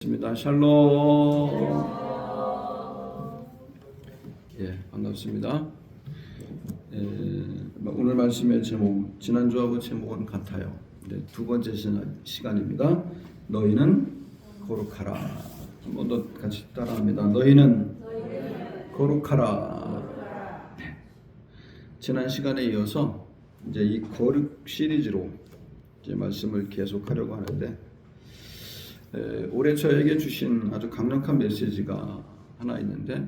반갑습니다. 샬롬. 반갑습니다. 오늘 말씀의 제목, 지난주하고 제목은 같아요. 두 번째 시간입니다. 너희는 거룩하라. 한 번 더 같이 따라합니다. 너희는 거룩하라. 지난 시간에 이어서 이제 이 거룩 시리즈로 이제 말씀을 계속하려고 하는데, 올해 저에게 주신 아주 강력한 메시지가 하나 있는데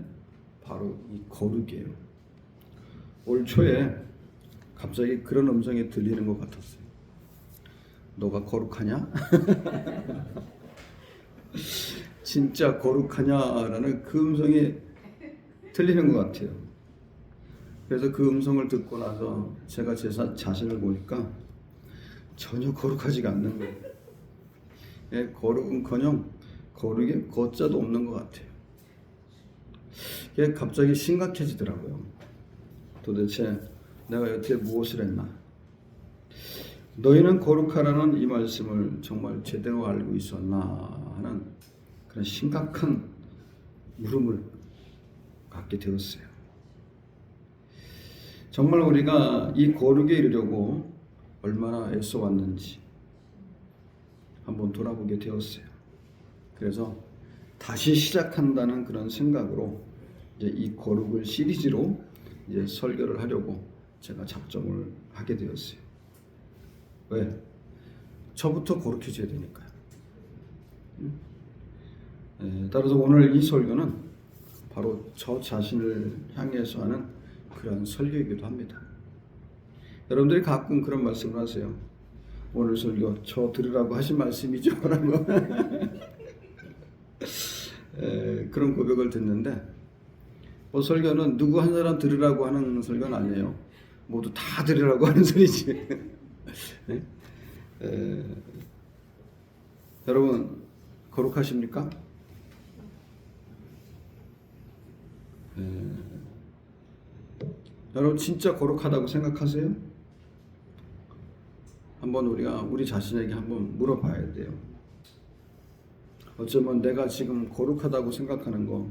바로 이 거룩이에요. 올 초에 갑자기 그런 음성이 들리는 것 같았어요. 너가 거룩하냐? 진짜 거룩하냐라는 그 음성이 들리는 것 같아요. 그래서 그 음성을 듣고 나서 제가 제 자신을 보니까 전혀 거룩하지가 않는 거예요. 거룩은커녕 거룩에 거자도 없는 것 같아요. 그게 갑자기 심각해지더라고요. 도대체 내가 여태 무엇을 했나? 너희는 거룩하라는 이 말씀을 정말 제대로 알고 있었나 하는 그런 심각한 물음을 갖게 되었어요. 정말 우리가 이 거룩에 이르려고 얼마나 애써 왔는지 한번 돌아보게 되었어요. 그래서 다시 시작한다는 그런 생각으로 이제 이 거룩을 시리즈로 이제 설교를 하려고 제가 작정을 하게 되었어요. 왜? 저부터 거룩해져야 되니까요. 따라서 오늘 이 설교는 바로 저 자신을 향해서 하는 그런 설교이기도 합니다. 여러분들이 가끔 그런 말씀을 하세요. 오늘 설교 저 들으라고 하신 말씀이죠? 라고 그런 고백을 듣는데, 설교는 누구 한 사람 들으라고 하는 설교는 아니에요. 모두 다 들으라고 하는 소리지. 여러분 거룩하십니까? 여러분 진짜 거룩하다고 생각하세요? 한번 우리가 우리 자신에게 한번 물어봐야 돼요. 어쩌면 내가 지금 거룩하다고 생각하는 거,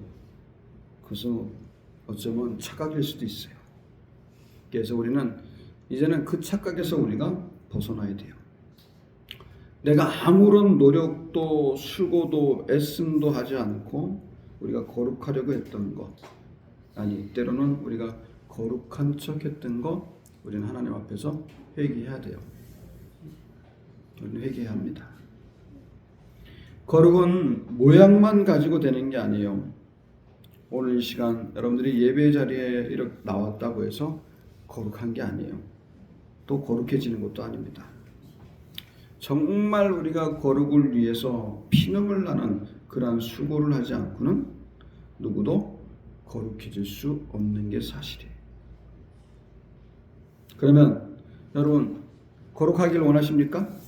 그것은 어쩌면 착각일 수도 있어요. 그래서 우리는 이제는 그 착각에서 우리가 벗어나야 돼요. 내가 아무런 노력도 수고도 애씀도 하지 않고 우리가 거룩하려고 했던 것, 아니 때로는 우리가 거룩한 척 했던 것, 우리는 하나님 앞에서 회개해야 돼요. 우리는 회개해야 합니다. 거룩은 모양만 가지고 되는 게 아니에요. 오늘 이 시간 여러분들이 예배 자리에 이렇게 나왔다고 해서 거룩한 게 아니에요. 또 거룩해지는 것도 아닙니다. 정말 우리가 거룩을 위해서 피눈물 나는 그러한 수고를 하지 않고는 누구도 거룩해질 수 없는 게 사실이에요. 그러면 여러분 거룩하길 원하십니까?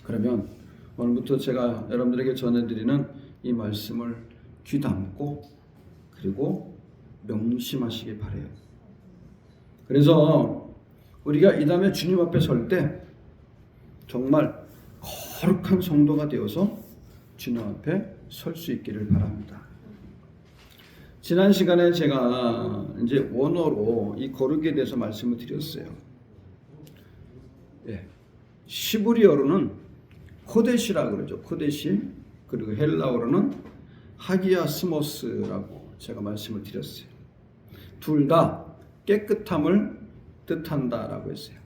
그러면 오늘부터 제가 여러분들에게 전해드리는 이 말씀을 귀담고 그리고 명심하시기 바라요. 그래서 우리가 이 다음에 주님 앞에 설 때 정말 거룩한 성도가 되어서 주님 앞에 설 수 있기를 바랍니다. 지난 시간에 제가 이제 원어로 이 거룩에 대해서 말씀을 드렸어요. 시브리어로는 코데시라고 그러죠. 코데시. 그리고 헬라어로는 하기아스모스라고 제가 말씀을 드렸어요. 둘 다 깨끗함을 뜻한다라고 했어요.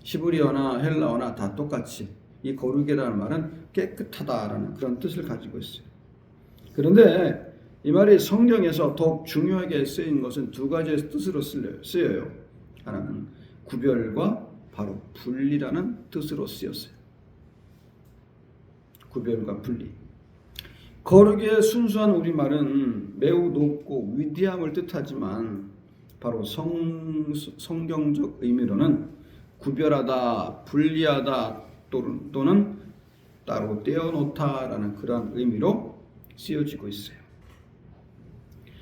시브리어나 헬라어나 다 똑같이 이 거룩이라는 말은 깨끗하다라는 그런 뜻을 가지고 있어요. 그런데 이 말이 성경에서 더욱 중요하게 쓰인 것은 두 가지의 뜻으로 쓰여요. 하나는 구별과 바로 분리라는 뜻으로 쓰였어요. 구별과 분리. 거룩의 순수한 우리말은 매우 높고 위대함을 뜻하지만 바로 성경적 의미로는 구별하다, 분리하다 또는 따로 떼어놓다라는 그러한 의미로 쓰여지고 있어요.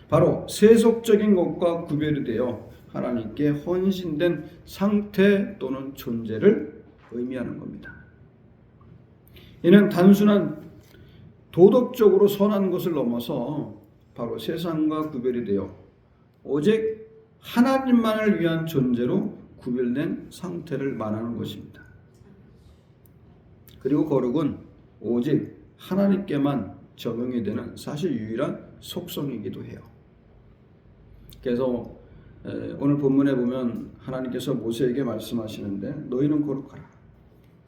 바로 세속적인 것과 구별이 되어 하나님께 헌신된 상태 또는 존재를 의미하는 겁니다. 이는 단순한 도덕적으로 선한 것을 넘어서 바로 세상과 구별이 되어 오직 하나님만을 위한 존재로 구별된 상태를 말하는 것입니다. 그리고 거룩은 오직 하나님께만 적용이 되는 사실 유일한 속성이기도 해요. 그래서 오늘 본문에 보면 하나님께서 모세에게 말씀하시는데 너희는 거룩하라.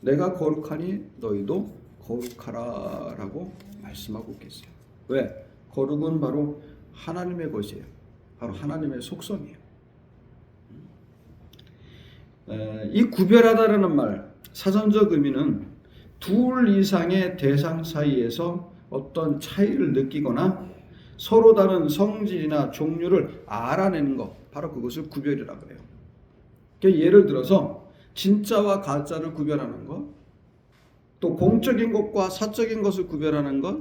내가 거룩하니 너희도 거룩하라 라고 말씀하고 계세요. 왜? 거룩은 바로 하나님의 것이에요. 바로 하나님의 속성이에요. 이 구별하다라는 말, 사전적 의미는 둘 이상의 대상 사이에서 어떤 차이를 느끼거나 서로 다른 성질이나 종류를 알아내는 것, 바로 그것을 구별이라고 해요. 그러니까 예를 들어서 진짜와 가짜를 구별하는 것, 또 공적인 것과 사적인 것을 구별하는 것,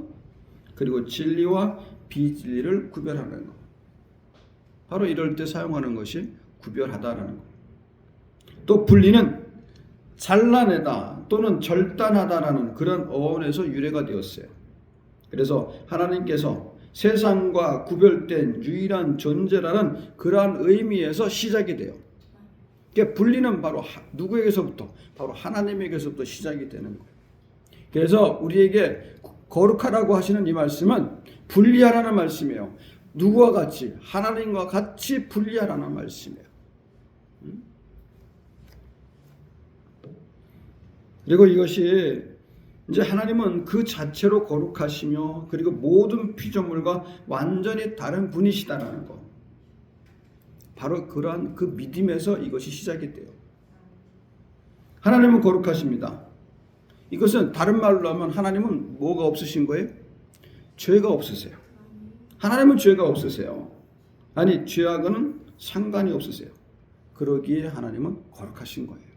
그리고 진리와 비진리를 구별하는 것. 바로 이럴 때 사용하는 것이 구별하다라는 것. 또 분리는 잘라내다 또는 절단하다라는 그런 어원에서 유래가 되었어요. 그래서 하나님께서 세상과 구별된 유일한 존재라는 그러한 의미에서 시작이 돼요. 그러니까 분리는 바로 누구에게서부터? 바로 하나님에게서부터 시작이 되는 거예요. 그래서 우리에게 거룩하라고 하시는 이 말씀은 분리하라는 말씀이에요. 누구와 같이? 하나님과 같이 분리하라는 말씀이에요. 그리고 이것이 이제 하나님은 그 자체로 거룩하시며 그리고 모든 피조물과 완전히 다른 분이시다라는 것. 바로 그러한 그 믿음에서 이것이 시작이 돼요. 하나님은 거룩하십니다. 이것은 다른 말로 하면 하나님은 뭐가 없으신 거예요? 죄가 없으세요. 하나님은 죄가 없으세요. 아니 죄하고는 상관이 없으세요. 그러기에 하나님은 거룩하신 거예요.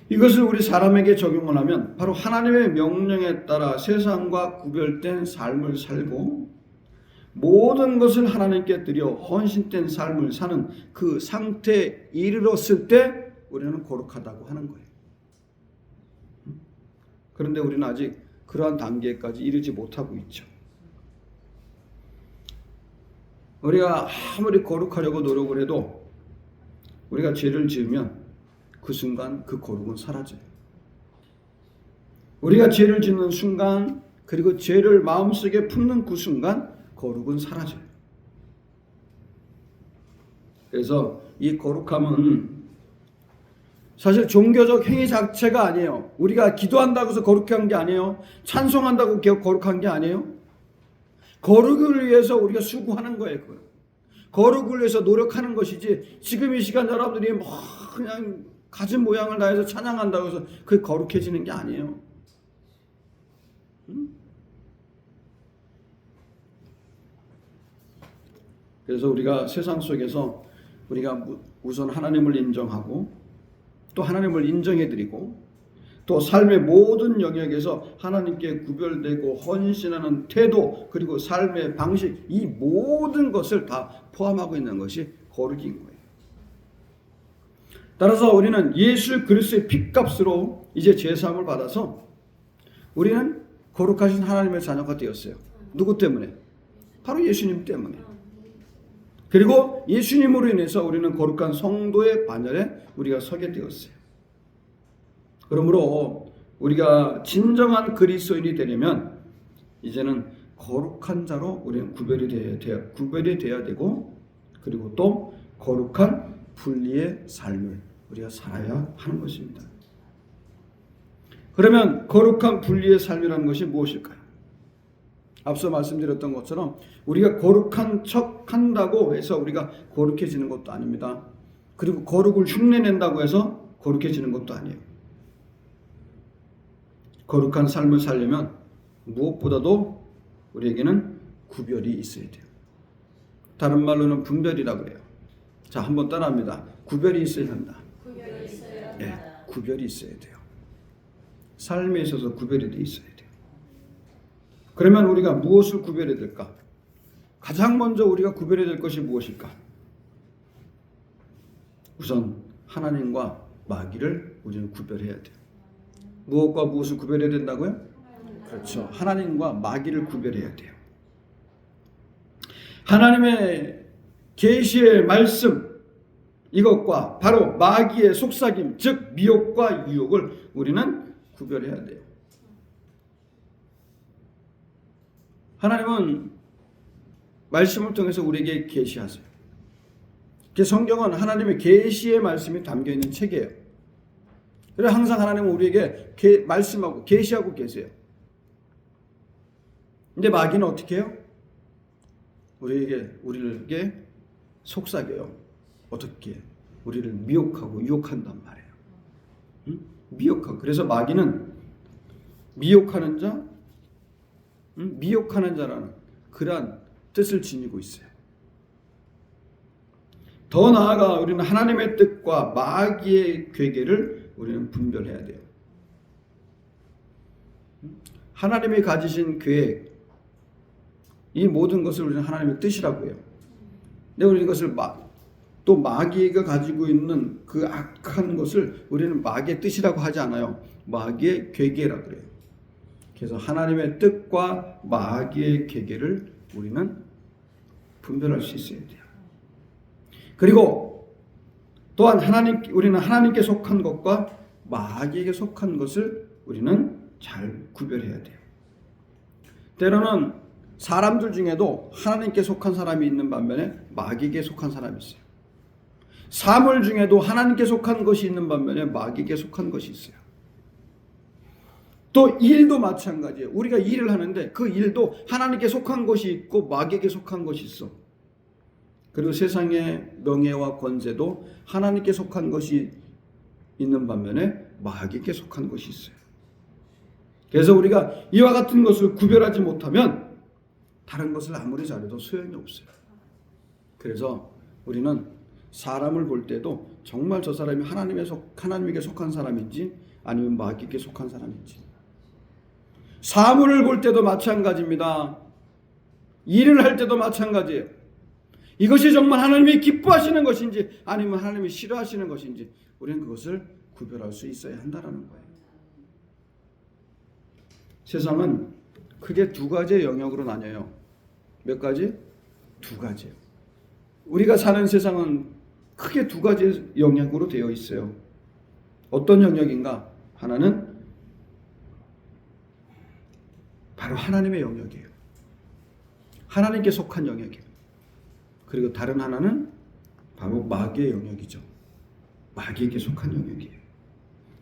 이것을 우리 사람에게 적용을 하면 바로 하나님의 명령에 따라 세상과 구별된 삶을 살고 모든 것을 하나님께 드려 헌신된 삶을 사는 그 상태에 이르렀을 때 우리는 거룩하다고 하는 거예요. 그런데 우리는 아직 그러한 단계까지 이르지 못하고 있죠. 우리가 아무리 거룩하려고 노력을 해도 우리가 죄를 지으면 그 순간 그 거룩은 사라져요. 우리가 죄를 짓는 순간 그리고 죄를 마음속에 품는 그 순간 거룩은 사라져요. 그래서 이 거룩함은 사실 종교적 행위 자체가 아니에요. 우리가 기도한다고 해서 거룩한 게 아니에요. 찬송한다고 거룩한 게 아니에요. 거룩을 위해서 우리가 수고하는 거예요. 거룩을 위해서 노력하는 것이지 지금 이 시간 여러분들이 뭐 그냥 가진 모양을 다해서 찬양한다고 해서 그게 거룩해지는 게 아니에요. 그래서 우리가 세상 속에서 우리가 우선 하나님을 인정하고 또 하나님을 인정해드리고 또 삶의 모든 영역에서 하나님께 구별되고 헌신하는 태도 그리고 삶의 방식 이 모든 것을 다 포함하고 있는 것이 거룩인 거예요. 따라서 우리는 예수 그리스도의 핏값으로 이제 제사함을 받아서 우리는 거룩하신 하나님의 자녀가 되었어요. 누구 때문에? 바로 예수님 때문에. 그리고 예수님으로 인해서 우리는 거룩한 성도의 반열에 우리가 서게 되었어요. 그러므로 우리가 진정한 그리스도인이 되려면 이제는 거룩한 자로 우리는 구별이 되어야 되고 그리고 또 거룩한 분리의 삶을 우리가 살아야 하는 것입니다. 그러면 거룩한 분리의 삶이라는 것이 무엇일까요? 앞서 말씀드렸던 것처럼 우리가 거룩한 척 한다고 해서 우리가 거룩해지는 것도 아닙니다. 그리고 거룩을 흉내낸다고 해서 거룩해지는 것도 아니에요. 거룩한 삶을 살려면 무엇보다도 우리에게는 구별이 있어야 돼요. 다른 말로는 분별이라고 해요. 자, 한번 따라합니다. 구별이 있어야 한다. 구별이 있어야 한다. 네, 구별이 있어야 돼요. 삶에 있어서 구별이 돼 있어야 돼요. 그러면 우리가 무엇을 구별해야 될까? 가장 먼저 우리가 구별해야 될 것이 무엇일까? 우선 하나님과 마귀를 우리는 구별해야 돼요. 무엇과 무엇을 구별해야 된다고요? 그렇죠. 하나님과 마귀를 구별해야 돼요. 하나님의 계시의 말씀 이것과 바로 마귀의 속삭임 즉 미혹과 유혹을 우리는 구별해야 돼요. 하나님은 말씀을 통해서 우리에게 계시하세요. 성경은 하나님의 계시의 말씀이 담겨 있는 책이에요. 그래서 항상 하나님은 우리에게 말씀하고 계시하고 계세요. 근데 마귀는 어떻게 해요? 우리에게 속삭여요. 어떻게? 우리를 미혹하고 유혹한단 말이에요. 응? 미혹하고. 그래서 마귀는 미혹하는 자, 미혹하는 자라는 그러한 뜻을 지니고 있어요. 더 나아가 우리는 하나님의 뜻과 마귀의 괴계를 우리는 분별해야 돼요. 하나님이 가지신 계획, 이 모든 것을 우리는 하나님의 뜻이라고 해요. 근데 우리는 이것을 또 마귀가 가지고 있는 그 악한 것을 우리는 마귀의 뜻이라고 하지 않아요. 마귀의 괴계라고 그래요. 그래서 하나님의 뜻과 마귀의 괴계를 우리는 분별할 수 있어야 돼요. 그리고 또한 우리는 하나님께 속한 것과 마귀에게 속한 것을 우리는 잘 구별해야 돼요. 때로는 사람들 중에도 하나님께 속한 사람이 있는 반면에 마귀에게 속한 사람이 있어요. 사물 중에도 하나님께 속한 것이 있는 반면에 마귀에게 속한 것이 있어요. 또 일도 마찬가지예요. 우리가 일을 하는데 그 일도 하나님께 속한 것이 있고 마귀에게 속한 것이 있어. 그리고 세상의 명예와 권세도 하나님께 속한 것이 있는 반면에 마귀에게 속한 것이 있어요. 그래서 우리가 이와 같은 것을 구별하지 못하면 다른 것을 아무리 잘해도 소용이 없어요. 그래서 우리는 사람을 볼 때도 정말 저 사람이 하나님에게 속한 사람인지 아니면 마귀에게 속한 사람인지. 사물을 볼 때도 마찬가지입니다. 일을 할 때도 마찬가지예요. 이것이 정말 하나님이 기뻐하시는 것인지 아니면 하나님이 싫어하시는 것인지 우리는 그것을 구별할 수 있어야 한다는 거예요. 세상은 크게 두 가지의 영역으로 나뉘어요. 몇 가지? 두 가지예요. 우리가 사는 세상은 크게 두 가지 영역으로 되어 있어요. 어떤 영역인가? 하나는 바로 하나님의 영역이에요. 하나님께 속한 영역이에요. 그리고 다른 하나는 바로 마귀의 영역이죠. 마귀에게 속한 영역이에요.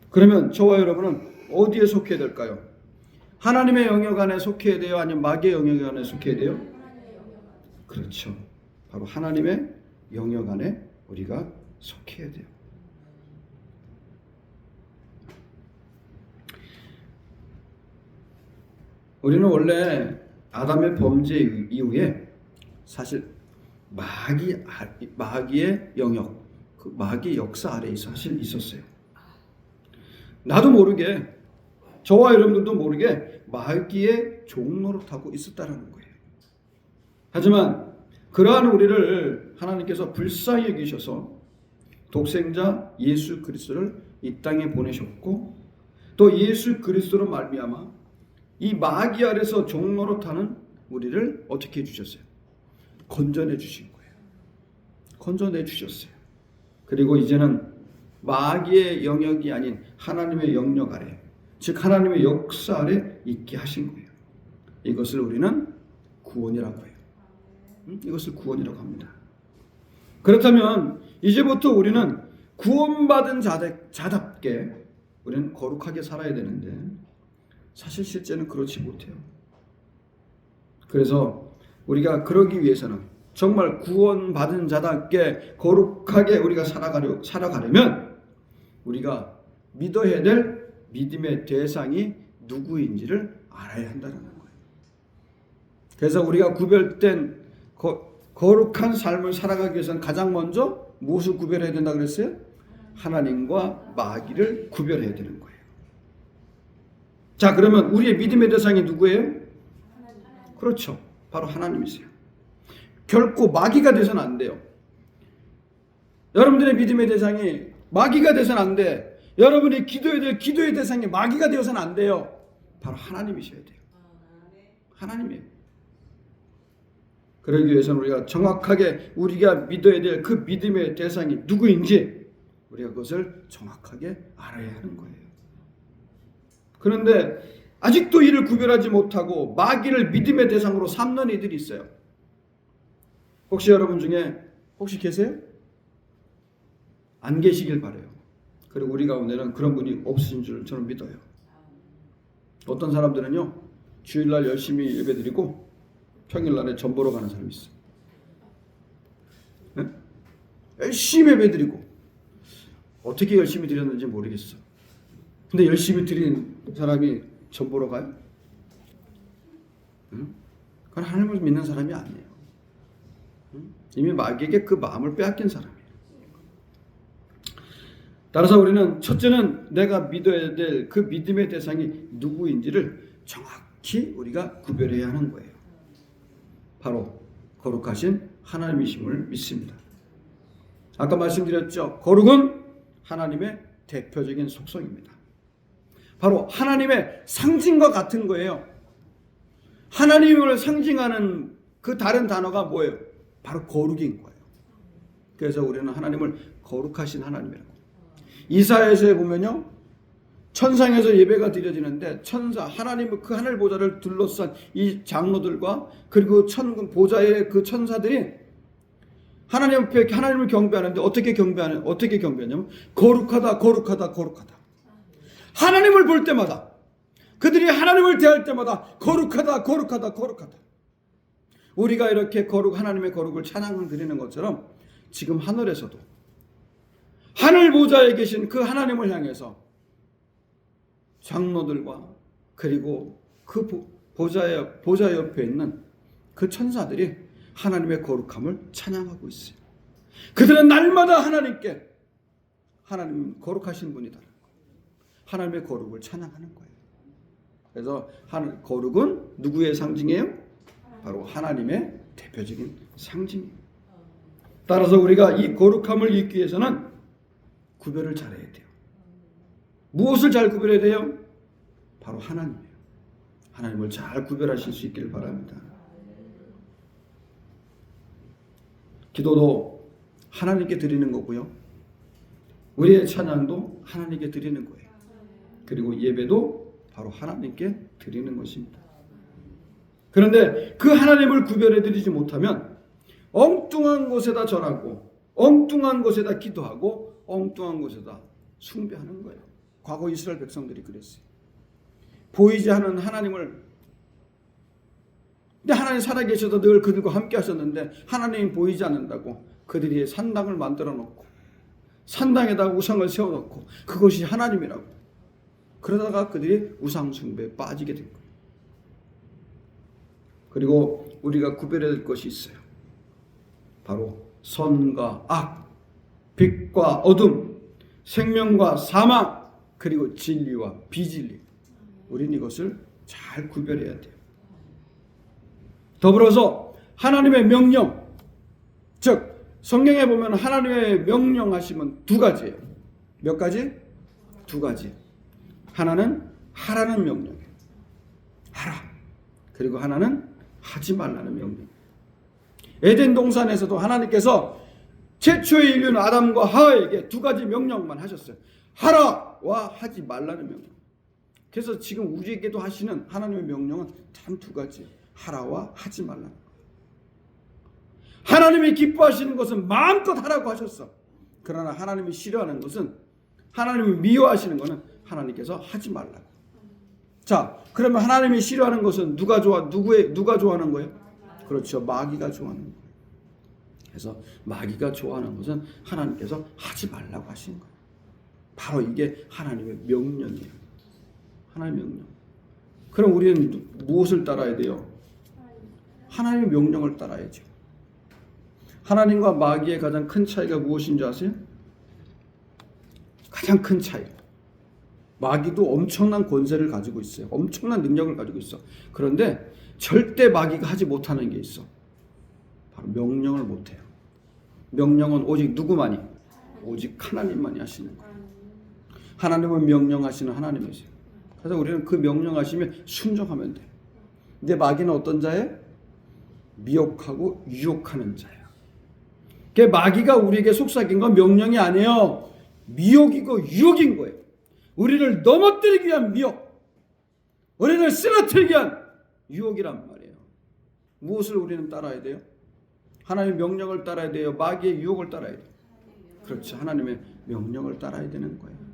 그러면 저와 여러분은 어디에 속해야 될까요? 하나님의 영역 안에 속해야 돼요? 아니면 마귀의 영역 안에 속해야 돼요? 그렇죠. 바로 하나님의 영역 안에 우리가 속해야 돼요. 우리는 원래 아담의 범죄 이후에 사실 마귀의 영역, 그 마귀 역사 아래에 사실 있었어요. 나도 모르게, 저와 여러분들도 모르게 마귀의 종노릇하고 있었다는 거예요. 하지만 그러한 우리를 하나님께서 불쌍히 여기셔서 독생자 예수 그리스도를 이 땅에 보내셨고 또 예수 그리스도로 말미암아 이 마귀 아래서 종노릇하는 우리를 어떻게 해주셨어요? 건져내 주신 거예요. 건져내 주셨어요. 그리고 이제는 마귀의 영역이 아닌 하나님의 영역 아래, 즉 하나님의 역사 아래 있게 하신 거예요. 이것을 우리는 구원이라고 해요. 이것을 구원이라고 합니다. 그렇다면 이제부터 우리는 구원받은 자답게 우리는 거룩하게 살아야 되는데 사실 실제는 그렇지 못해요. 그래서 우리가 그러기 위해서는 정말 구원받은 자답게 거룩하게 우리가 살아가려면 우리가 믿어야 될 믿음의 대상이 누구인지를 알아야 한다는 거예요. 그래서 우리가 구별된 거룩한 삶을 살아가기 위해서는 가장 먼저 무엇을 구별해야 된다 그랬어요? 하나님과 마귀를 구별해야 되는 거예요. 자, 그러면 우리의 믿음의 대상이 누구예요? 그렇죠. 바로 하나님이세요. 결코 마귀가 돼서는 안 돼요. 여러분들의 믿음의 대상이 마귀가 돼서는 안 돼. 여러분이 기도해야 될 기도의 대상이 마귀가 되어서는 안 돼요. 바로 하나님이셔야 돼요. 하나님이에요. 그러기 위해서는 우리가 정확하게 우리가 믿어야 될 그 믿음의 대상이 누구인지 우리가 그것을 정확하게 알아야 하는 거예요. 그런데 아직도 이를 구별하지 못하고 마귀를 믿음의 대상으로 삼는 이들이 있어요. 혹시 여러분 중에 혹시 계세요? 안 계시길 바라요. 그리고 우리 가운데는 그런 분이 없으신 줄 저는 믿어요. 어떤 사람들은요, 주일날 열심히 예배드리고 평일날에 전 보러 가는 사람이 있어요. 네? 열심히 예배드리고 어떻게 열심히 드렸는지 모르겠어. 근데 열심히 드린 사람이 전 보러 가요? 응? 그건 하나님을 믿는 사람이 아니에요. 응? 이미 마귀에게 그 마음을 빼앗긴 사람이에요. 따라서 우리는 첫째는 내가 믿어야 될 그 믿음의 대상이 누구인지를 정확히 우리가 구별해야 하는 거예요. 바로 거룩하신 하나님이심을 믿습니다. 아까 말씀드렸죠. 거룩은 하나님의 대표적인 속성입니다. 바로 하나님의 상징과 같은 거예요. 하나님을 상징하는 그 다른 단어가 뭐예요? 바로 거룩인 거예요. 그래서 우리는 하나님을 거룩하신 하나님이라고. 이사야서에 보면요, 천상에서 예배가 드려지는데 하나님의 그 하늘 보좌를 둘러싼 이 장로들과 그리고 보좌의 그 천사들이 하나님 앞에 하나님을 경배하는데 어떻게 경배하냐면 거룩하다, 거룩하다, 거룩하다. 하나님을 볼 때마다, 그들이 하나님을 대할 때마다 거룩하다, 거룩하다, 거룩하다. 우리가 이렇게 하나님의 거룩을 찬양을 드리는 것처럼 지금 하늘에서도 하늘 보좌에 계신 그 하나님을 향해서 장로들과 그리고 그 보좌 옆에 있는 그 천사들이 하나님의 거룩함을 찬양하고 있어요. 그들은 날마다 하나님께 하나님 거룩하신 분이다. 하나님의 거룩을 찬양하는 거예요. 그래서 거룩은 누구의 상징이에요? 바로 하나님의 대표적인 상징이에요. 따라서 우리가 이 거룩함을 잊기 위해서는 구별을 잘해야 돼요. 무엇을 잘 구별해야 돼요? 바로 하나님이에요. 하나님을 잘 구별하실 수 있기를 바랍니다. 기도도 하나님께 드리는 거고요. 우리의 찬양도 하나님께 드리는 거예요. 그리고 예배도 바로 하나님께 드리는 것입니다. 그런데 그 하나님을 구별해 드리지 못하면 엉뚱한 곳에다 절하고 엉뚱한 곳에다 기도하고 엉뚱한 곳에다 숭배하는 거예요. 과거 이스라엘 백성들이 그랬어요. 보이지 않는 하나님을, 근데 하나님 살아계셔도 늘 그들과 함께 하셨는데 하나님이 보이지 않는다고 그들이 산당을 만들어 놓고 산당에다가 우상을 세워놓고 그것이 하나님이라고, 그러다가 그들이 우상 숭배에 빠지게 된 거예요. 그리고 우리가 구별해야 될 것이 있어요. 바로 선과 악, 빛과 어둠, 생명과 사망, 그리고 진리와 비진리. 우리는 이것을 잘 구별해야 돼요. 더불어서 하나님의 명령, 즉 성경에 보면 하나님의 명령하심은 두 가지예요. 몇 가지? 두 가지. 하나는 하라는 명령이에요. 하라. 그리고 하나는 하지 말라는 명령. 에덴 동산에서도 하나님께서 최초의 인류는 아담과 하와에게 두 가지 명령만 하셨어요. 하라와 하지 말라는 명령. 그래서 지금 우리에게도 하시는 하나님의 명령은 단 두 가지예요. 하라와 하지 말라는 거예요. 하나님이 기뻐하시는 것은 마음껏 하라고 하셨어. 그러나 하나님이 싫어하는 것은, 하나님이 미워하시는 것은 하나님께서 하지 말라고. 자, 그러면 하나님이 싫어하는 것은 누가 좋아하는 거예요? 그렇죠. 마귀가 좋아하는 거예요. 그래서 마귀가 좋아하는 것은 하나님께서 하지 말라고 하신 거예요. 바로 이게 하나님의 명령이에요. 하나님의 명령. 그럼 우리는 무엇을 따라야 돼요? 하나님의 명령을 따라야죠. 하나님과 마귀의 가장 큰 차이가 무엇인지 아세요? 가장 큰 차이. 마귀도 엄청난 권세를 가지고 있어요. 엄청난 능력을 가지고 있어. 그런데 절대 마귀가 하지 못하는 게 있어. 바로 명령을 못해요. 명령은 오직 누구만이? 오직 하나님만이 하시는 거예요. 하나님은 명령하시는 하나님이세요. 그래서 우리는 그 명령하시면 순종하면 돼. 근데 마귀는 어떤 자예요? 미혹하고 유혹하는 자예요. 그 마귀가 우리에게 속삭인 건 명령이 아니에요. 미혹이고 유혹인 거예요. 우리를 넘어뜨리기 위한 미혹, 우리를 쓰러뜨리기 위한 유혹이란 말이에요. 무엇을 우리는 따라야 돼요? 하나님의 명령을 따라야 돼요? 마귀의 유혹을 따라야 돼요? 그렇죠. 하나님의 명령을 따라야 되는 거예요.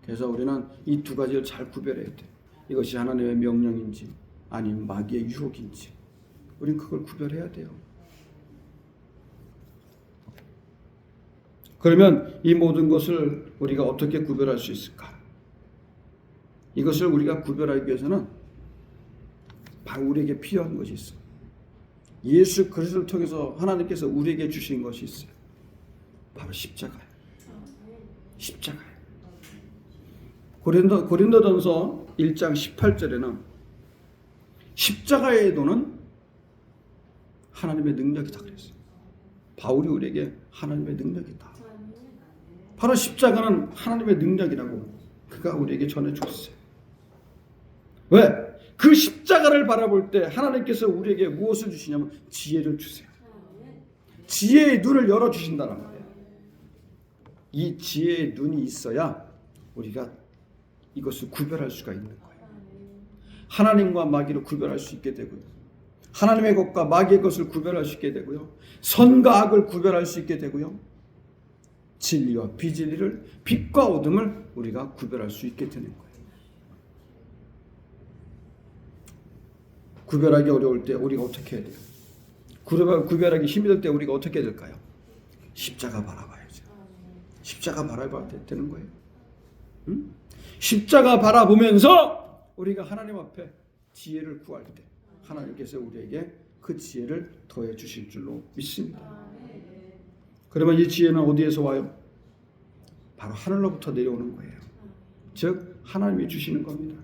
그래서 우리는 이 두 가지를 잘 구별해야 돼요. 이것이 하나님의 명령인지 아니면 마귀의 유혹인지 우리는 그걸 구별해야 돼요. 그러면 이 모든 것을 우리가 어떻게 구별할 수 있을까? 이것을 우리가 구별하기 위해서는 바로 우리에게 필요한 것이 있어요. 예수 그리스도를 통해서 하나님께서 우리에게 주신 것이 있어요. 바로 십자가예요. 십자가예요. 고린도전서 1장 18절에는 십자가의 도는 하나님의 능력이다 그랬어요. 바울이 우리에게 하나님의 능력이다. 바로 십자가는 하나님의 능력이라고 그가 우리에게 전해줬어요. 왜? 그 십자가를 바라볼 때 하나님께서 우리에게 무엇을 주시냐면 지혜를 주세요. 지혜의 눈을 열어주신다는 말이에요. 이 지혜의 눈이 있어야 우리가 이것을 구별할 수가 있는 거예요. 하나님과 마귀를 구별할 수 있게 되고요. 하나님의 것과 마귀의 것을 구별할 수 있게 되고요. 선과 악을 구별할 수 있게 되고요. 진리와 비진리를, 빛과 어둠을 우리가 구별할 수 있게 되는 거예요. 구별하기 어려울 때 우리가 어떻게 해야 돼요? 구별하기 힘이 들 때 우리가 어떻게 해야 될까요? 십자가 바라봐야죠. 십자가 바라봐야 되는 거예요. 응? 십자가 바라보면서 우리가 하나님 앞에 지혜를 구할 때 하나님께서 우리에게 그 지혜를 더해 주실 줄로 믿습니다. 그러면 이 지혜는 어디에서 와요? 바로 하늘로부터 내려오는 거예요. 즉 하나님이 주시는 겁니다.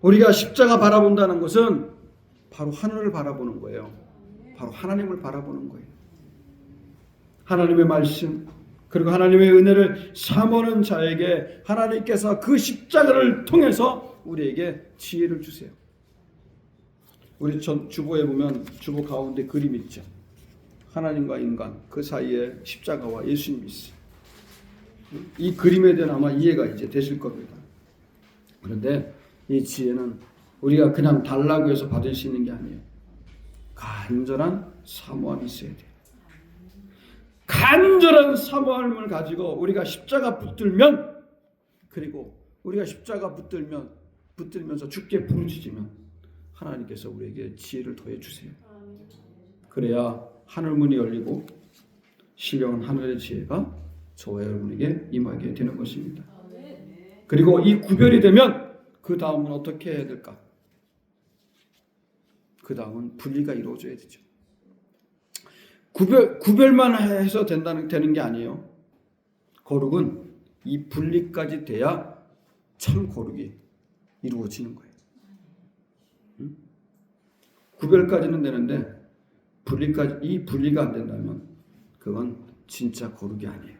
우리가 십자가 바라본다는 것은 바로 하늘을 바라보는 거예요. 바로 하나님을 바라보는 거예요. 하나님의 말씀 그리고 하나님의 은혜를 사모하는 자에게 하나님께서 그 십자가를 통해서 우리에게 지혜를 주세요. 우리 주보에 보면 주보 가운데 그림 있죠. 하나님과 인간 그 사이에 십자가와 예수님이 있어요. 이 그림에 대한 아마 이해가 이제 되실 겁니다. 그런데 이 지혜는 우리가 그냥 달라고 해서 받을 수 있는 게 아니에요. 간절한 사모함이 있어야 돼요. 간절한 사모함을 가지고 우리가 십자가 붙들면, 그리고 우리가 십자가 붙들면서 주께 부르짖으면 하나님께서 우리에게 지혜를 더해 주세요. 그래야 하늘 문이 열리고 신령한 하늘의 지혜가 저와 여러분에게 임하게 되는 것입니다. 그리고 이 구별이 되면 그 다음은 어떻게 해야 될까? 그 다음은 분리가 이루어져야 되죠. 구별만 해서 되는 게 아니에요. 거룩은 이 분리까지 돼야 참 거룩이 이루어지는 거예요. 구별까지는 되는데 이 분리가 안 된다면 그건 진짜 거룩이 아니에요.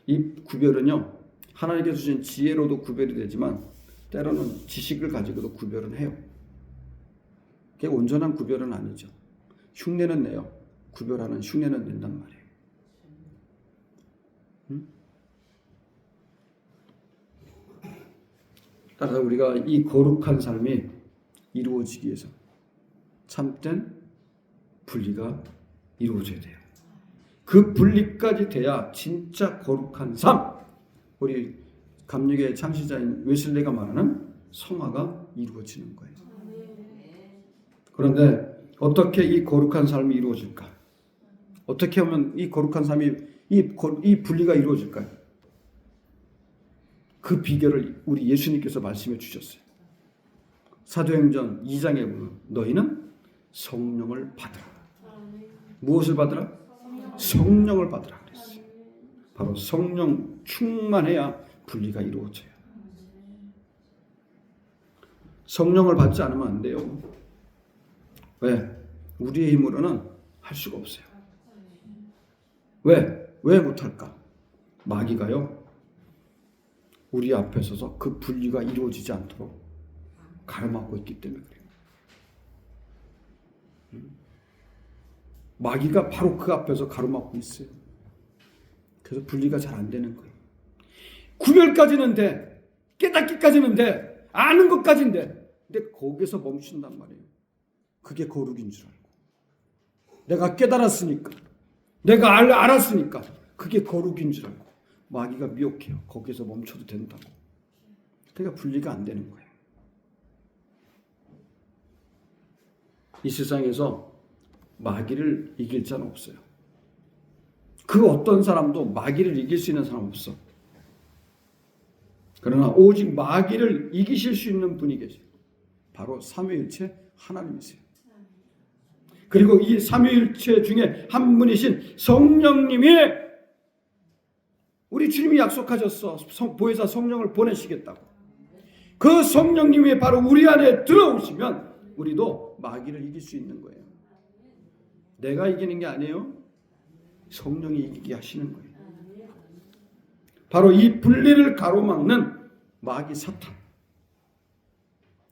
이 구별은요, 하나님께서 주신 지혜로도 구별이 되지만 때로는 지식을 가지고도 구별은 해요. 그게 온전한 구별은 아니죠. 흉내는 내요. 구별하는 흉내는 낸단 말이에요. 따라서 우리가 이 거룩한 삶이 이루어지기 위해서 참된 분리가 이루어져야 돼요. 그 분리까지 돼야 진짜 거룩한 삶, 우리 감리교의 창시자인 웨슬리가 말하는 성화가 이루어지는 거예요. 그런데 어떻게 이 거룩한 삶이 이루어질까? 어떻게 하면 이 거룩한 삶이 이 분리가 이루어질까요? 그 비결을 우리 예수님께서 말씀해 주셨어요. 사도행전 2장에 보면 너희는 성령을 받으라. 무엇을 받으라? 성령을 받으라 그랬어요. 바로 성령 충만해야 분리가 이루어져요. 성령을 받지 않으면 안 돼요. 왜? 우리의 힘으로는 할 수가 없어요. 왜 못할까? 마귀가요, 우리 앞에 서서 그 분리가 이루어지지 않도록 가로막고 있기 때문에 그래요. 마귀가 바로 그 앞에서 가로막고 있어요. 그래서 분리가 잘 안 되는 거예요. 구별까지는 돼. 깨닫기까지는 돼. 아는 것까지는 돼. 근데 거기서 멈춘단 말이에요. 그게 거룩인 줄 알고. 내가 깨달았으니까. 내가 알았으니까. 그게 거룩인 줄 알고. 마귀가 미혹해요. 거기서 멈춰도 된다고. 그러니까 분리가 안 되는 거예요. 이 세상에서 마귀를 이길 자는 없어요. 그 어떤 사람도 마귀를 이길 수 있는 사람 없어. 그러나 오직 마귀를 이기실 수 있는 분이 계세요. 바로 삼위일체 하나님이세요. 그리고 이 삼위일체 중에 한 분이신 성령님이 우리 주님이 약속하셨어. 보혜사 성령을 보내시겠다고. 그 성령님이 바로 우리 안에 들어오시면 우리도 마귀를 이길 수 있는 거예요. 내가 이기는 게 아니에요. 성령이 이기게 하시는 거예요. 바로 이 분리를 가로막는 마귀 사탄.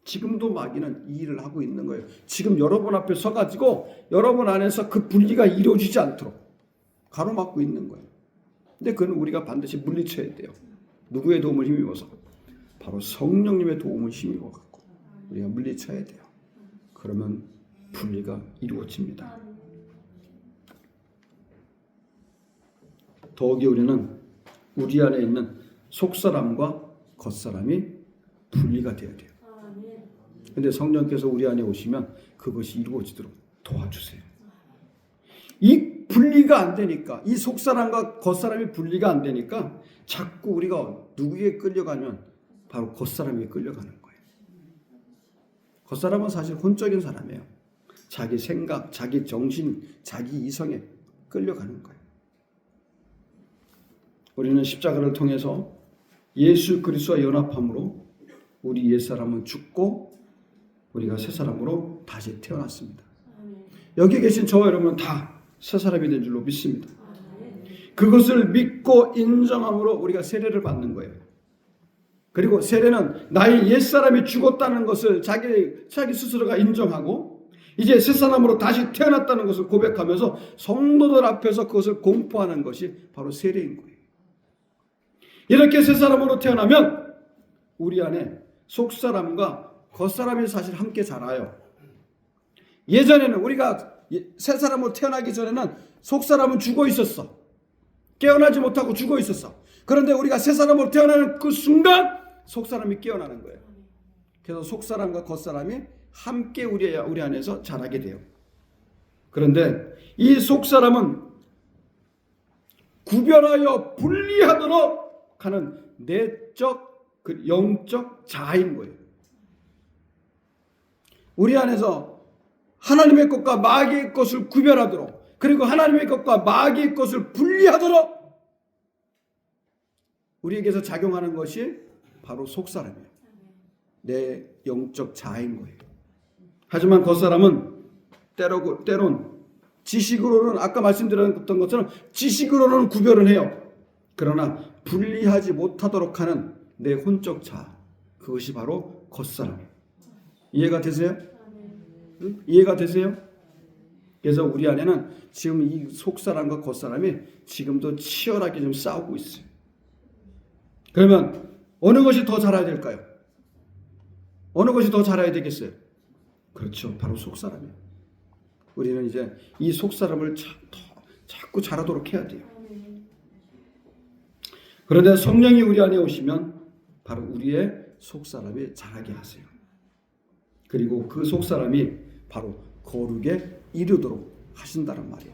지금도 마귀는 이 일을 하고 있는 거예요. 지금 여러분 앞에 서가지고 여러분 안에서 그 분리가 이루어지지 않도록 가로막고 있는 거예요. 근데 그건 우리가 반드시 물리쳐야 돼요. 누구의 도움을 힘입어서? 바로 성령님의 도움을 힘입어 갖고 우리가 물리쳐야 돼요. 그러면 분리가 이루어집니다. 더욱이 우리는 우리 안에 있는 속사람과 겉사람이 분리가 되어야 돼요. 그런데 성령께서 우리 안에 오시면 그것이 이루어지도록 도와주세요. 이 분리가 안 되니까, 이 속사람과 겉사람이 분리가 안 되니까 자꾸 우리가 누구에게 끌려가면 바로 겉사람에게 끌려가는 거예요. 겉사람은 사실 혼적인 사람이에요. 자기 생각, 자기 정신, 자기 이성에 끌려가는 거예요. 우리는 십자가를 통해서 예수 그리스도와 연합함으로 우리 옛사람은 죽고 우리가 새사람으로 다시 태어났습니다. 여기 계신 저와 여러분은 다 새사람이 된 줄로 믿습니다. 그것을 믿고 인정함으로 우리가 세례를 받는 거예요. 그리고 세례는 나의 옛사람이 죽었다는 것을 자기 스스로가 인정하고 이제 새사람으로 다시 태어났다는 것을 고백하면서 성도들 앞에서 그것을 공포하는 것이 바로 세례인 거예요. 이렇게 새사람으로 태어나면 우리 안에 속사람과 겉사람이 사실 함께 자라요. 예전에는 우리가 새사람으로 태어나기 전에는 속사람은 죽어 있었어. 깨어나지 못하고 죽어 있었어. 그런데 우리가 새사람으로 태어나는 그 순간 속사람이 깨어나는 거예요. 그래서 속사람과 겉사람이 함께 우리 안에서 자라게 돼요. 그런데 이 속사람은 구별하여 분리하도록 하는 내적, 영적 자아인 거예요. 우리 안에서 하나님의 것과 마귀의 것을 구별하도록, 그리고 하나님의 것과 마귀의 것을 분리하도록 우리에게서 작용하는 것이 바로 속사람이에요. 내 영적 자아인 거예요. 하지만 겉사람은 때론 지식으로는 아까 말씀드렸던 것처럼 지식으로는 구별을 해요. 그러나 분리하지 못하도록 하는 내 혼적 자아, 그것이 바로 겉사람이에요. 이해가 되세요? 응? 이해가 되세요? 그래서 우리 안에는 지금 이 속사람과 겉사람이 지금도 치열하게 좀 싸우고 있어요. 그러면 어느 것이 더 자라야 될까요? 어느 것이 더 자라야 되겠어요? 그렇죠. 바로 속사람이에요. 우리는 이제 이 속사람을 자꾸 자라도록 해야 돼요. 그런데 성령이 우리 안에 오시면 바로 우리의 속사람이 자라게 하세요. 그리고 그 속사람이 바로 거룩에 이르도록 하신다는 말이에요.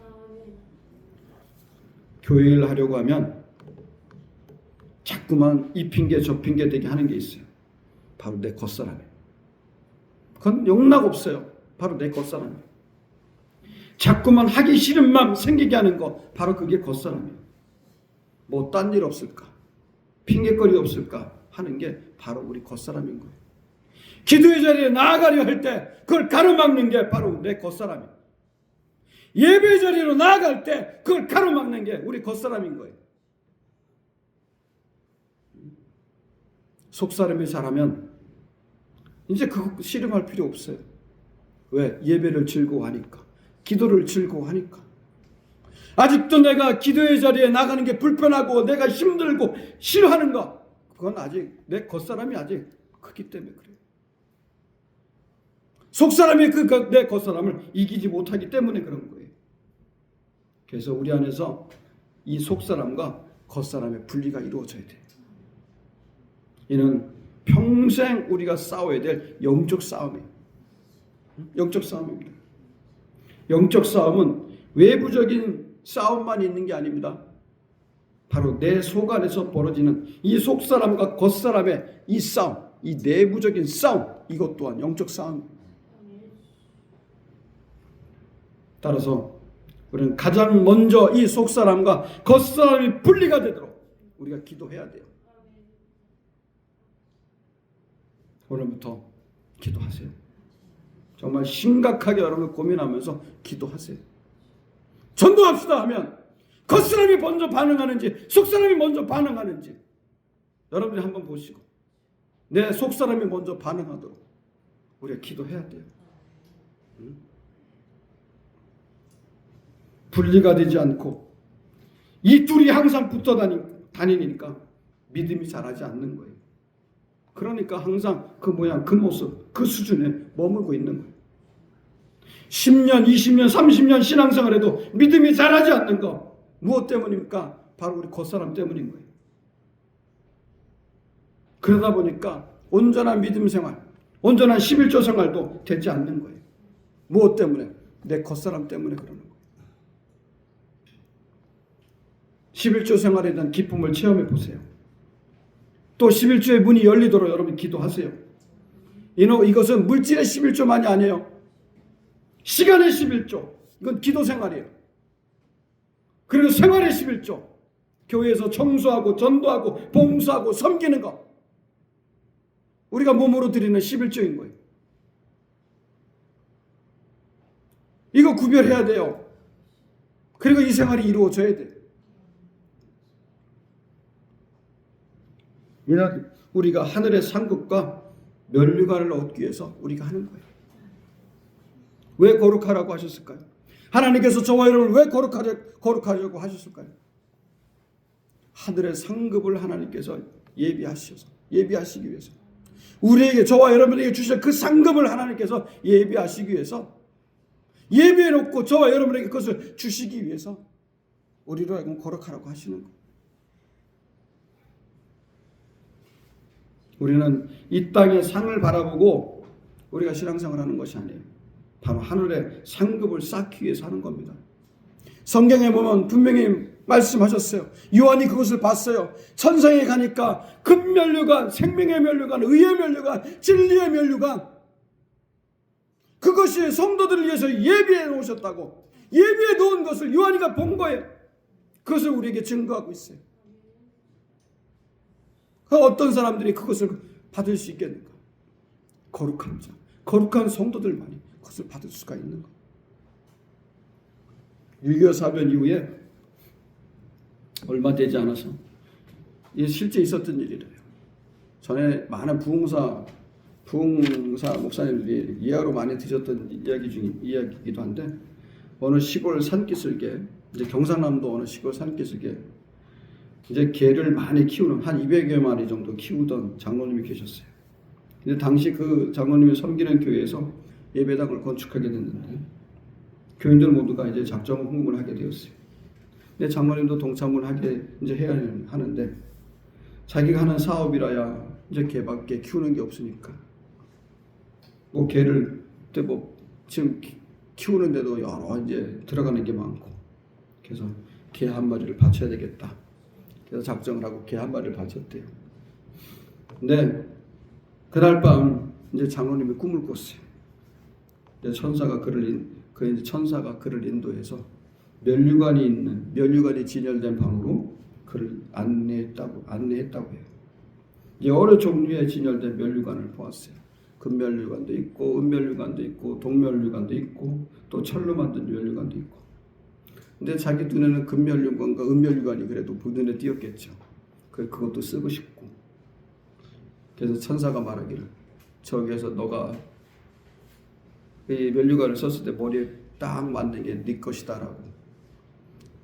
교회를 하려고 하면 자꾸만 이 핑계 저 핑계 되게 하는 게 있어요. 바로 내 겉사람이에요. 그건 용납 없어요. 바로 내 겉사람이에요. 자꾸만 하기 싫은 마음 생기게 하는 거 바로 그게 겉사람이에요. 뭐 딴 일 없을까? 핑계거리 없을까? 하는 게 바로 우리 겉사람인 거예요. 기도의 자리에 나아가려 할 때 그걸 가로막는 게 바로 내 겉사람이에요. 예배의 자리로 나아갈 때 그걸 가로막는 게 우리 겉사람인 거예요. 속사람이 잘하면 이제 그거 씨름할 필요 없어요. 왜? 예배를 즐거워하니까, 기도를 즐거워하니까. 아직도 내가 기도의 자리에 나가는 게 불편하고 내가 힘들고 싫어하는가? 그건 아직 내 겉사람이 아직 크기 때문에 그래요. 속사람이 내 겉사람을 이기지 못하기 때문에 그런 거예요. 그래서 우리 안에서 이 속사람과 겉사람의 분리가 이루어져야 돼요. 이는 평생 우리가 싸워야 될 영적 싸움이에요. 영적 싸움입니다. 영적 싸움은 외부적인 싸움만 있는 게 아닙니다. 바로 내 속 안에서 벌어지는 이 속사람과 겉사람의 이 싸움, 이 내부적인 싸움, 이것 또한 영적 싸움입니다. 따라서 우리는 가장 먼저 이 속사람과 겉사람이 분리가 되도록 우리가 기도해야 돼요. 오늘부터 기도하세요. 정말 심각하게 여러분 고민하면서 기도하세요. 전도합시다 하면 겉사람이 먼저 반응하는지 속사람이 먼저 반응하는지 여러분이 한번 보시고 내 속사람이 먼저 반응하도록 우리가 기도해야 돼요. 분리가 되지 않고 이 둘이 항상 붙어 다니니까 믿음이 자라지 않는 거예요. 그러니까 항상 그 모양, 그 모습, 그 수준에 머물고 있는 거예요. 10년, 20년, 30년 신앙생활 해도 믿음이 자라지 않는 거 무엇 때문입니까? 바로 우리 겉사람 때문인 거예요. 그러다 보니까 온전한 믿음 생활, 온전한 11조 생활도 되지 않는 거예요. 무엇 때문에? 내 겉사람 때문에 그러는 거예요. 11조 생활에 대한 기쁨을 체험해 보세요. 또 11조의 문이 열리도록 여러분 기도하세요. 이것은 물질의 11조만이 아니에요. 시간의 11조. 이건 기도 생활이에요. 그리고 생활의 11조. 교회에서 청소하고 전도하고 봉사하고 섬기는 것. 우리가 몸으로 드리는 11조인 거예요. 이거 구별해야 돼요. 그리고 이 생활이 이루어져야 돼요. 이는 우리가 하늘의 상급과 면류관을 얻기 위해서 우리가 하는 거예요. 왜 거룩하라고 하셨을까요? 하나님께서 저와 여러분을 왜 거룩하려고 하셨을까요? 하늘의 상급을 하나님께서 예비하시기 위해서 우리에게 저와 여러분에게 주실 그 상급을 하나님께서 예비하시기 위해서 예비해 놓고 저와 여러분에게 그것을 주시기 위해서 우리로 하여금 거룩하라고 하시는 거예요. 우리는 이 땅의 상을 바라보고 우리가 신앙생활을 하는 것이 아니에요. 바로 하늘의 상급을 쌓기 위해서 하는 겁니다. 성경에 보면 분명히 말씀하셨어요. 요한이 그것을 봤어요. 천상에 가니까 금면류관, 생명의 면류관, 의의 면류관, 진리의 면류관, 그것이 성도들을 위해서 예비해 놓으셨다고, 예비해 놓은 것을 요한이가 본 거예요. 그것을 우리에게 증거하고 있어요. 어떤 사람들이 그것을 받을 수 있겠는가? 거룩한 자, 거룩한 성도들만이 그것을 받을 수가 있는 것. 6.25 사변 이후에 얼마 되지 않아서 이게 실제 있었던 일이래요. 전에 많은 부흥사 목사님들이 이야기로 많이 드셨던 이야기이기도 한데, 어느 시골 산기슭에, 이제 경상남도 어느 시골 산기슭에 이제 개를 많이 키우는 한 200여 마리 정도 키우던 장로님이 계셨어요. 근데 당시 그 장로님이 섬기는 교회에서 예배당을 건축하게 됐는데 교인들 모두가 이제 작정 헌금을 하게 되었어요. 근데 장로님도 동참을 하게 이제 해야 하는데 자기가 하는 사업이라야 이제 개밖에 키우는 게 없으니까 뭐 개를 그때 뭐 지금 키우는데도 여러 이제 들어가는 게 많고, 그래서 개 한 마리를 바쳐야 되겠다. 그래서 작정을 하고 개 한 마리를 바쳤대요. 근데 그날 밤 이제 장로님이 꿈을 꿨어요. 이제 천사가 그를 인도해서 면류관이 진열된 방으로 그를 안내했다고 해요. 여러 종류의 진열된 면류관을 보았어요. 금면류관도 있고 은면류관도 있고 동면류관도 있고 또 철로 만든 면류관도 있고. 근데 자기 눈에는 금면류관과 은면류관이 그래도 눈에 띄었겠죠. 그것도 쓰고 싶고. 그래서 천사가 말하기를 저기에서 너가 이 면류관을 썼을 때 머리에 딱 맞는 게 네 것이다라고.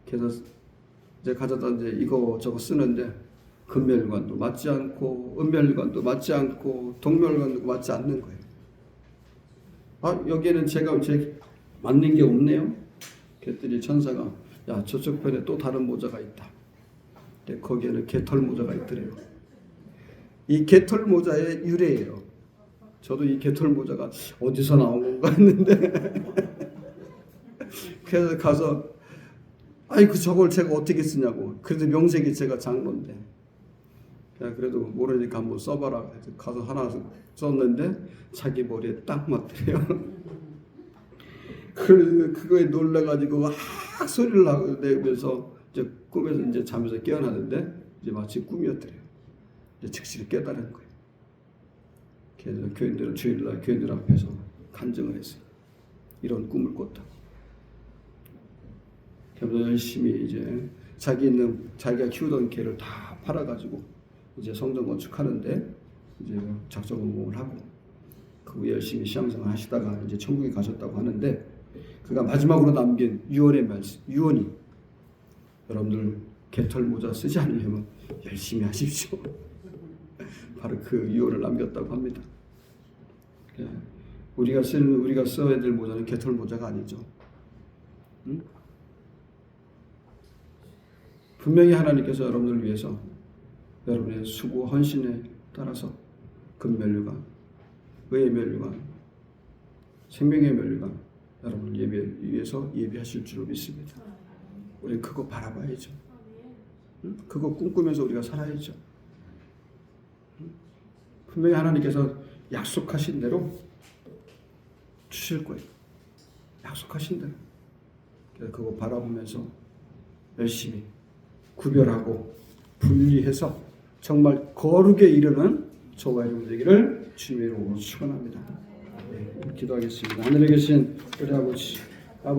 그래서 이제 가져다 이제 이거 저거 쓰는데 금면류관도 맞지 않고 은면류관도 맞지 않고 동면류관도 맞지 않는 거예요. 아 여기에는 제가 맞는 게 없네요. 그랬더니 천사가 야 저쪽 편에 또 다른 모자가 있다. 근데 거기에는 개털 모자가 있더래요. 이 개털 모자의 유래예요. 저도 이 개털 모자가 어디서 나온 건가 했는데 그래서 가서 아이고 저걸 제가 어떻게 쓰냐고. 그래도 명색이 제가 장로인데 그래도 모르니까 한번 써봐라. 그래서 가서 하나 썼는데 자기 머리에 딱 맞더래요. 그래서 그거에 놀라가지고 막 소리를 내면서 이제 꿈에서 이제 잠에서 깨어나는데 이제 마치 꿈이었더래요. 이제 즉시 깨달은 거예요. 그래서 교인들은 주일날 교인들 앞에서 간증을 했어요. 이런 꿈을 꿨다. 그래서 열심히 이제 자기가 키우던 개를 다 팔아가지고 이제 성전 건축하는데 이제 작정공을 하고 그 후에 열심히 신앙생활 하시다가 이제 천국에 가셨다고 하는데 그가 마지막으로 남긴 유언의 말씀, 유언이 여러분들 개털 모자 쓰지 않으려면 열심히 하십시오. 바로 그 유언을 남겼다고 합니다. 우리가 써야 될 모자는 개털 모자가 아니죠. 응? 분명히 하나님께서 여러분들을 위해서 여러분의 수고 헌신에 따라서 금면류관, 의의 면류관, 생명의 면류관 여러분을 위해서 예비하실 줄로 믿습니다. 우리는 그거 바라봐야죠. 응? 그거 꿈꾸면서 우리가 살아야죠. 응? 분명히 하나님께서 약속하신 대로 주실 거예요. 약속하신 대로. 그래서 그거 바라보면서 열심히 구별하고 분리해서 정말 거룩에 이르는 저와 여러분 되기를 주님의 이름으로 축원합니다. 네, 기도하겠습니다. 하늘에 계신 우리 아버지